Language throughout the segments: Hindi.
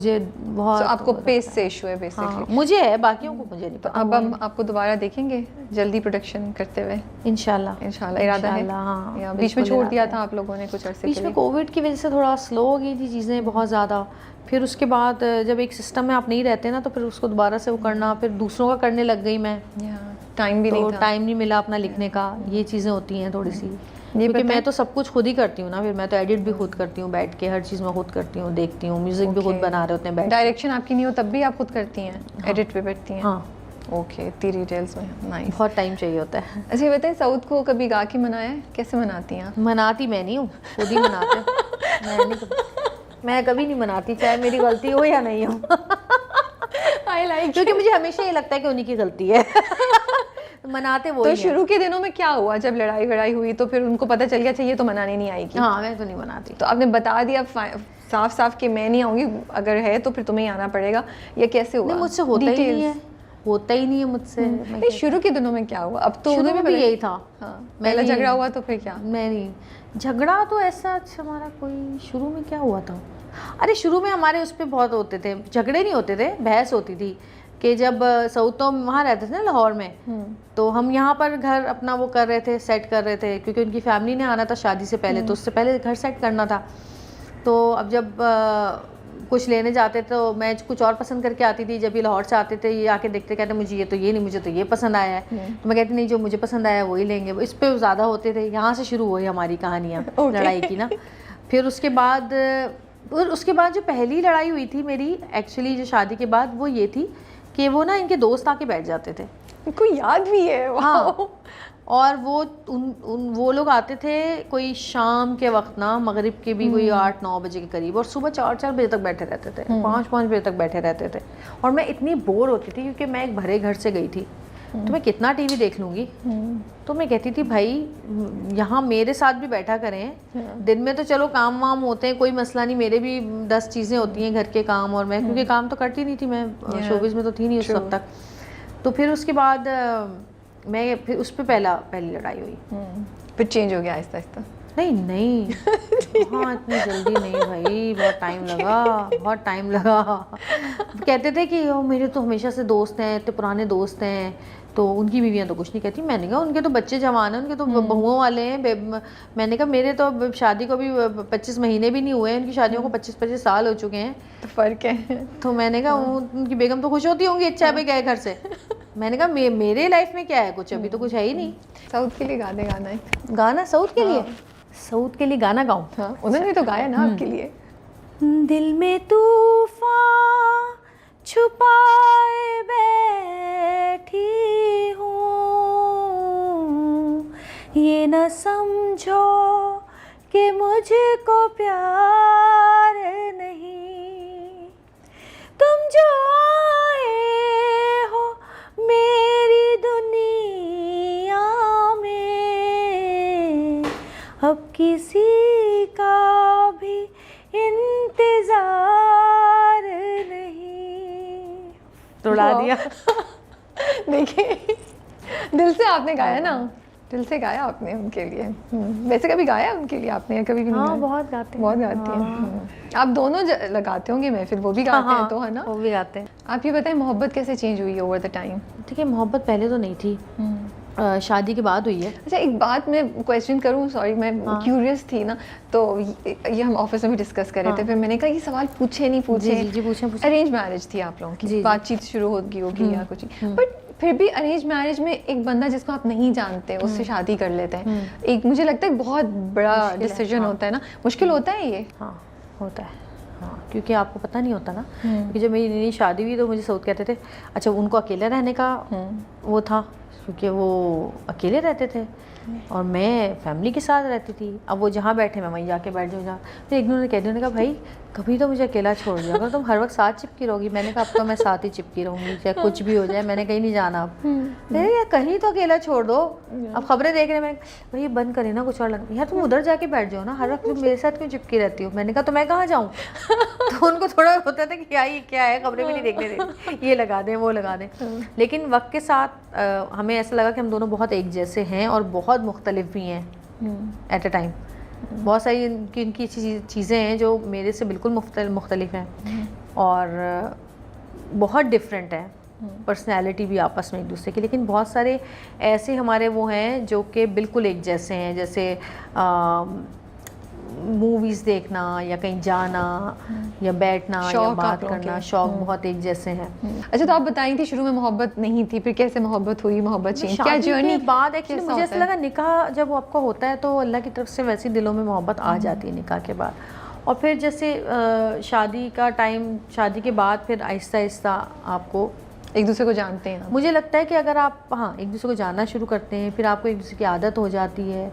मुझे बहुत आपको पेस से इशू है बेसिकली? हाँ, मुझे है, बाकियों को मुझे नहीं तो पता। अब हम आपको दोबारा देखेंगे जल्दी प्रोडक्शन करते हुए इंशाल्लाह इरादा है? हाँ, या बीच में छोड़ दिया था आप लोगों ने कुछ अरसे के लिए? बीच में कोविड की वजह से थोड़ा स्लो हो गई थी चीज़ें बहुत ज़्यादा। फिर उसके बाद जब एक सिस्टम में आप नहीं रहते ना, तो फिर उसको दोबारा से वो करना, फिर दूसरों का करने लग गई मैं, टाइम भी नहीं था, टाइम नहीं मिला अपना लिखने का। ये चीज़ें होती हैं थोड़ी सी, क्योंकि मैं तो सब कुछ खुद ही करती हूँ ना। फिर मैं तो एडिट भी खुद करती हूँ बैठ के, हर चीज़ मैं खुद करती हूँ, देखती हूँ, म्यूजिक भी खुद बना रहे होते हैं बैठ। डायरेक्शन आपकी नहीं हो तब भी आप खुद करती हैं? एडिट पे बैठती हैं? हाँ। ओके, इतनी डिटेल्स में नाइस। बहुत टाइम चाहिए होता है। अच्छा, ये बताएं, साउथ को कभी गा के मनाया है? कैसे मनाती हैं? मनाती मैं नहीं हूँ, खुद ही मनाते हैं। मैं कभी नहीं मनाती, चाहे मेरी गलती हो या नहीं हो। आई लाइक, क्योंकि मुझे हमेशा ये लगता है कि उन्हीं की गलती है। मनाते वो। तो शुरू के दिनों में क्या हुआ जब लड़ाई वड़ाई हुई, तो फिर उनको पता चल गया चाहिए तो मनाने नहीं आएगी? हाँ, मैं तो नहीं मनाती। तो आपने बता दिया साफ साफ कि मैं नहीं आऊंगी, अगर है तो फिर तुम्हें ही आना पड़ेगा, या कैसे हुआ? मुझसे होता ही नहीं है, होता ही नहीं है मुझसे। नहीं, शुरू के दिनों में क्या हुआ? अब तो शुरू में भी यही था। हाँ, पहला झगड़ा हुआ तो फिर क्या? मैं नहीं, झगड़ा तो ऐसा हमारा कोई शुरू में क्या हुआ था? अरे शुरू में हमारे उस पर बहुत होते थे झगड़े, नहीं होते थे, बहस होती थी कि जब साउथ तो वहाँ रहते थे ना लाहौर में, तो हम यहाँ पर घर अपना वो कर रहे थे, सेट कर रहे थे, क्योंकि उनकी फैमिली ने आना था शादी से पहले, तो उससे पहले घर सेट करना था। तो अब जब कुछ लेने जाते तो मैं कुछ और पसंद करके आती थी, जब ये लाहौर से आते थे ये आके देखते, कहते मुझे ये तो ये नहीं, मुझे तो ये पसंद आया है। तो मैं कहती नहीं, जो मुझे पसंद आया वही लेंगे। इस पे ज़्यादा होते थे। यहाँ से शुरू हुई हमारी कहानियाँ लड़ाई की ना। फिर उसके बाद जो पहली लड़ाई हुई थी मेरी एक्चुअली जो शादी के बाद, वो ये थी कि वो ना इनके दोस्त आके बैठ जाते थे। इनको याद भी है? हाँ, और वो लोग आते थे कोई शाम के वक्त ना, मगरिब के भी कोई 8-9 बजे के करीब, और सुबह 4-4 बजे तक बैठे रहते थे, 5-5 बजे तक बैठे रहते थे। और मैं इतनी बोर होती थी, क्योंकि मैं एक भरे घर से गई थी, तो मैं कितना टीवी देख लूँगी। तो मैं कहती थी भाई यहाँ मेरे साथ भी बैठा करें। दिन में तो चलो काम वाम होते हैं, कोई मसला नहीं, मेरे भी 10 चीज़ें होती हैं घर के काम, और मैं क्योंकि काम तो करती नहीं थी, मैं शोबिज़ में तो थी नहीं उस वक्त तक। तो फिर उसके बाद फिर उस पर पहली लड़ाई हुई। फिर चेंज हो गया आहिस्ता आहिस्ता? नहीं हाँ, इतनी जल्दी नहीं भाई, बहुत टाइम लगा। कहते थे कि मेरे तो हमेशा से दोस्त हैं, इतने पुराने दोस्त हैं, तो उनकी बीवियाँ तो कुछ नहीं कहती। मैंने कहा उनके तो बच्चे जवान हैं, उनके तो बहुओं वाले हैं। मैंने कहा मेरे तो शादी को भी 25 महीने भी नहीं हुए हैं, उनकी शादियों को 25-25 साल हो चुके हैं, तो फ़र्क है। तो मैंने कहा उनकी बेगम तो खुश होती होंगी, अच्छा है भाई गए घर से। मैंने कहा मेरे लाइफ में क्या है, कुछ अभी तो कुछ है ही नहीं। साउथ के लिए गाना है? गाना साउथ के लिए? साउथ के लिए गाना गाऊं? हाँ, उन्होंने तो गाया ना आपके लिए। दिल में तूफान छुपाए बैठी हूँ, ये न समझो कि मुझको प्यार नहीं, तुम जो आए हो मेरी दुनिया में, अब किसी का भी इंतजार नहीं। तोड़ा दिया। देखिए, दिल से आपने गाया ना, दिल से गाया आपने उनके लिए। वैसे कभी गाया उनके लिए आपने? कभी भी नहीं? हाँ, बहुत गाते हैं। बहुत गाती हैं। आप दोनों लगाते होंगे महफिल, वो भी गाते हैं तो, है ना? वो भी गाते हैं। आप ये बताएं, मोहब्बत कैसे चेंज हुई है ओवर द टाइम? ठीक है, मोहब्बत पहले तो नहीं थी, शादी के बाद हुई है। अच्छा, एक बात मैं क्वेश्चन करूं, सॉरी, मैं क्यूरियस थी ना, तो ये हम ऑफिस में भी डिस्कस कर रहे थे, फिर मैंने कहा ये सवाल पूछे नहीं पूछे। जी पूछें। अरेंज मैरिज थी आप लोगों की, बातचीत शुरू होगी या कुछ, बट फिर भी अरेंज मैरिज में एक बंदा जिसको आप नहीं जानते उससे शादी कर लेते हैं, एक मुझे लगता है बहुत बड़ा डिसीजन होता है ना, मुश्किल होता है ये? हाँ, होता है। हाँ, क्योंकि आपको पता नहीं होता ना कि जब मेरी नई शादी हुई तो मुझे साउथ कहते थे, अच्छा उनको अकेले रहने का वो था, क्योंकि वो अकेले रहते थे और मैं फैमिली के साथ रहती थी। अब वो जहाँ बैठे मैं वहीं जाके बैठ जाऊँ। फिर एक ने कह दिया, उन्होंने कहा भाई कभी तो मुझे अकेला छोड़ दिया अगर तुम हर वक्त साथ चिपकी रहोगी। मैंने कहा अब तो मैं साथ ही चिपकी रहूँगी, चाहे कुछ भी हो जाए, मैंने कहीं नहीं जाना। अब यार कहीं तो अकेला छोड़ दो। अब खबरें देख रहे हैं, भाई बंद करें ना, कुछ और लग, यार तुम उधर जाके बैठ जाओ ना, हर वक्त तुम मेरे साथ क्यों चिपकी रहती हो। मैंने कहा तो मैं कहाँ जाऊँ। तो उनको थोड़ा होता था कि यार ये क्या है, खबरें भी नहीं देखने देती, ये लगा दें वो लगा दें। लेकिन वक्त के साथ हमें ऐसा लगा कि हम दोनों बहुत एक जैसे हैं और बहुत मुख्तलिफ भी हैं एट अ टाइम। बहुत सारी इनकी चीज़ें हैं जो मेरे से बिल्कुल मुख्तलिफ हैं। और बहुत डिफरेंट है पर्सनैलिटी भी आपस में एक दूसरे की, लेकिन बहुत सारे ऐसे हमारे वो हैं जो कि बिल्कुल एक जैसे हैं, जैसे मूवीज़ देखना या कहीं जाना या बैठना या बात करना, शौक बहुत एक जैसे हैं। अच्छा, तो आप बताई थी शुरू में मोहब्बत नहीं थी, फिर कैसे मोहब्बत हुई, मोहब्बत चेंज, क्या जर्नी के बाद एक्चुअली मुझे ऐसा लगा निकाह जब आपका होता है तो अल्लाह की तरफ से वैसी दिलों में मोहब्बत आ जाती है निकाह के बाद, और फिर जैसे शादी का टाइम, शादी के बाद फिर आहिस्ता आहिस्ता आपको एक दूसरे को जानते हैं। मुझे लगता है कि अगर आप एक दूसरे को जानना शुरू करते हैं, फिर आपको एक दूसरे की आदत हो जाती है,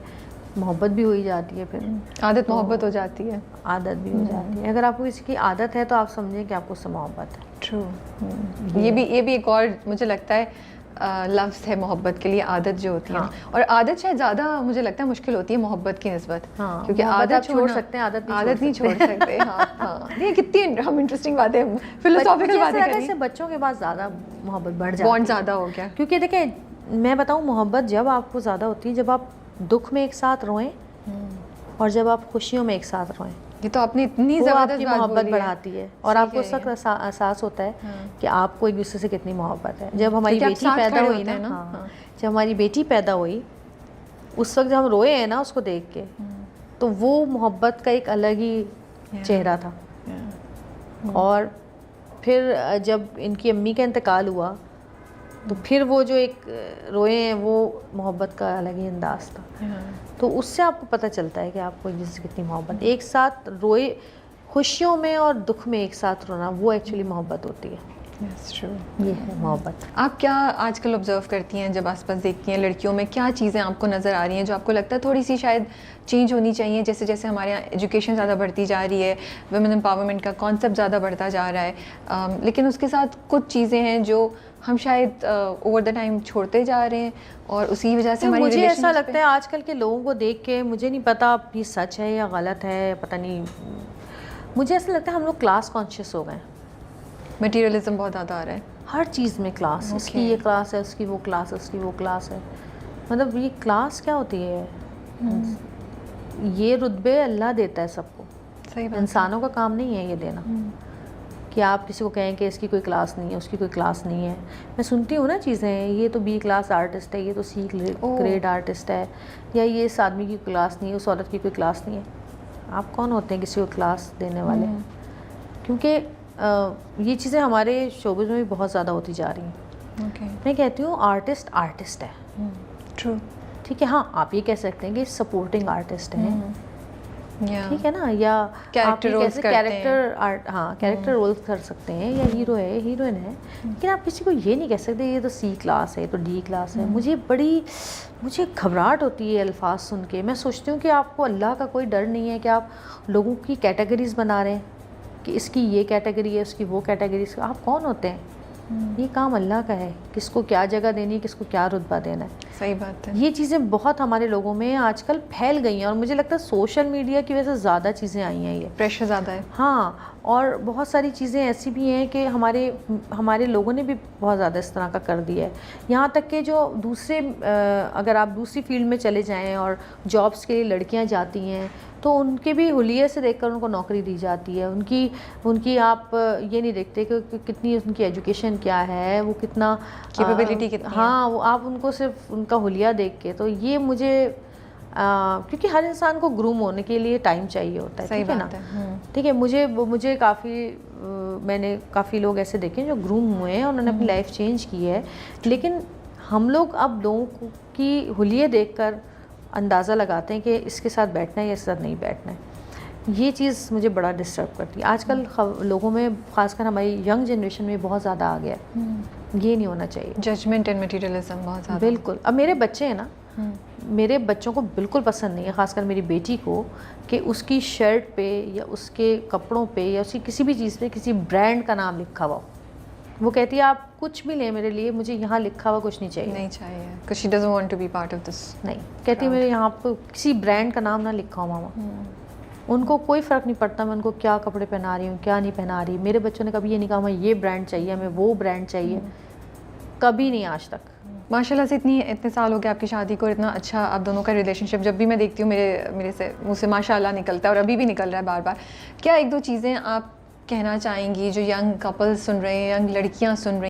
मोहब्बत भी हो ही जाती है, फिर आदत मोहब्बत हो जाती है, आदत भी हो जाती है। अगर आपको किसी की आदत है तो आप समझें कि आपको उससे मोहब्बत है। ट्रू। ये भी एक और मुझे लगता है लफ्ज़ है मोहब्बत के लिए, आदत जो होती है। और आदत शायद ज़्यादा मुझे लगता है मुश्किल होती है मोहब्बत की निस्बत, क्योंकि आदत छोड़ सकते हैं, आदत नहीं छोड़ सकते। ये कितनी हम इंटरेस्टिंग बातें, फिलोसॉफिकल बातें करें। ऐसे बच्चों के बाद ज़्यादा मोहब्बत बढ़ जाती है, बॉन्ड ज़्यादा हो गया। क्योंकि देखिए मैं बताऊँ, मोहब्बत जब आपको ज़्यादा होती है जब आप दुख में एक साथ रोएं और जब आप खुशियों में एक साथ रोएं। ये तो आपने इतनी ज़बरदस्त मोहब्बत बढ़ाती है और आपको उस वक्त एहसास होता है कि आपको एक दूसरे से कितनी मोहब्बत है। जब हमारी बेटी पैदा हुई ना, जब हमारी बेटी पैदा हुई उस वक्त जब हम रोए हैं ना उसको देख के, तो वो मोहब्बत का एक अलग ही चेहरा था। और फिर जब इनकी अम्मी का इंतकाल हुआ तो फिर वो जो एक रोए हैं वो मोहब्बत का अलग ही अंदाज था। तो उससे आपको पता चलता है कि आपको एक दूसरे से कितनी मोहब्बत, एक साथ रोए खुशियों में और दुख में एक साथ रोना, वो एक्चुअली मोहब्बत होती है। That's true. ये है मोहब्बत। आप क्या आजकल ऑब्जर्व करती हैं जब आसपास देखती हैं लड़कियों में, क्या चीज़ें आपको नज़र आ रही हैं जो आपको लगता है थोड़ी सी शायद चेंज होनी चाहिए? जैसे जैसे हमारे यहाँ एजुकेशन ज़्यादा बढ़ती जा रही है, वुमेन एम्पावरमेंट का कॉन्सेप्ट ज़्यादा बढ़ता जा रहा है, लेकिन उसके साथ कुछ चीज़ें हैं जो हम शायद ओवर द टाइम छोड़ते जा रहे हैं और उसी वजह से हमारी मुझे ऐसा लगता है आजकल के लोगों को देख के, मुझे नहीं पता ये सच है या गलत है, पता नहीं, मुझे ऐसा लगता है हम लोग क्लास कॉन्शियस हो गए। मटीरियलिज्म बहुत ज़्यादा आ रहा है हर चीज़ में, क्लास इसकी ये क्लास है, उसकी वो क्लास है, उसकी वो क्लास है। मतलब ये क्लास क्या होती है? ये रुतबे अल्लाह देता है सबको, सही बात, इंसानों का काम नहीं है ये देना कि आप किसी को कहें कि इसकी कोई क्लास नहीं है, उसकी कोई क्लास नहीं है। मैं सुनती हूँ ना चीज़ें, ये तो बी क्लास आर्टिस्ट है, ये तो सी ग्रेड आर्टिस्ट है, या ये इस आदमी की क्लास नहीं है, उस औरत की कोई क्लास नहीं है। आप कौन होते हैं किसी को क्लास देने वाले? क्योंकि ये चीज़ें हमारे शोबिज़ में भी बहुत ज़्यादा होती जा रही हैं। मैं कहती हूँ आर्टिस्ट आर्टिस्ट है, ट्रू, ठीक है। हाँ, आप ये कह सकते हैं कि सपोर्टिंग आर्टिस्ट हैं, ठीक है ना, या कैरेक्टर रोल्स कैरेक्टर आर्ट, हाँ कैरेक्टर रोल्स कर सकते हैं, या हीरो है, हीरोइन है, लेकिन आप किसी को ये नहीं कह सकते ये तो सी क्लास है, ये तो डी क्लास है। मुझे घबराहट होती है अल्फाज सुन के। मैं सोचती हूँ कि आपको अल्लाह का कोई डर नहीं है कि आप लोगों की कैटेगरीज बना रहे हैं कि इसकी ये कैटेगरी है, उसकी वो कैटेगरी। आप कौन होते हैं? ये काम अल्लाह का है, किसको क्या जगह देनी है, किसको क्या रुतबा देना है। सही बात है। ये चीज़ें बहुत हमारे लोगों में आजकल फैल गई हैं और मुझे लगता है सोशल मीडिया की वजह से ज़्यादा चीज़ें आई हैं, ये प्रेशर ज़्यादा है। हाँ, और बहुत सारी चीज़ें ऐसी भी हैं कि हमारे लोगों ने भी बहुत ज़्यादा इस तरह का कर दिया है। यहाँ तक कि जो दूसरे अगर आप दूसरी फील्ड में चले जाएँ और जॉब्स के लिए लड़कियाँ जाती हैं तो उनके भी हुलिये से देखकर उनको नौकरी दी जाती है। उनकी आप ये नहीं देखते कि कितनी उनकी एजुकेशन क्या है, वो कितना कैपेबिलिटी कितनी है। हाँ, वो आप उनको सिर्फ उनका हुलिया देख के, तो ये मुझे क्योंकि हर इंसान को ग्रूम होने के लिए टाइम चाहिए होता है, ठीक है ना, ठीक है। मुझे मैंने काफ़ी लोग ऐसे देखे जो ग्रूम हुए हैं और उन्होंने अपनी लाइफ चेंज की है, लेकिन हम लोग अब लोगों की हुलिये देखकर अंदाज़ा लगाते हैं कि इसके साथ बैठना है या इसके साथ नहीं बैठना है। ये चीज़ मुझे बड़ा डिस्टर्ब करती है। आजकल लोगों में, ख़ासकर हमारी यंग जनरेशन में बहुत ज़्यादा आ गया है। ये नहीं होना चाहिए, जजमेंट एंड मटीरियलिज्म बहुत ज़्यादा। बिल्कुल। अब मेरे बच्चे हैं ना, मेरे बच्चों को बिल्कुल पसंद नहीं है, ख़ासकर मेरी बेटी को, कि उसकी शर्ट पे या उसके कपड़ों पे या उसकी किसी भी चीज़ पे किसी ब्रांड का नाम लिखा हुआ हो। वो कहती है आप कुछ भी लें मेरे लिए, मुझे यहाँ लिखा हुआ कुछ नहीं चाहिए। नहीं चाहिए, because she doesn't want to be part of this। नहीं, कहती है मेरे यहाँ पर किसी ब्रांड का नाम ना लिखा हो मामा। उनको कोई फ़र्क नहीं पड़ता मैं उनको क्या कपड़े पहना रही हूँ, क्या नहीं पहना रही। मेरे बच्चों ने कभी ये नहीं कहा हमें ये ब्रांड चाहिए, हमें वो ब्रांड चाहिए, कभी नहीं आज तक। माशाल्लाह से इतने साल हो गए आपकी शादी को, इतना अच्छा आप दोनों का रिलेशनशिप जब भी मैं देखती हूँ मेरे से मुँह से माशाल्लाह निकलता है और अभी भी निकल रहा है बार बार। क्या एक दो चीज़ें आप कहना चाहेंगी जो यंग कपल्स सुन रहे हैं, यंग लड़कियां सुन रही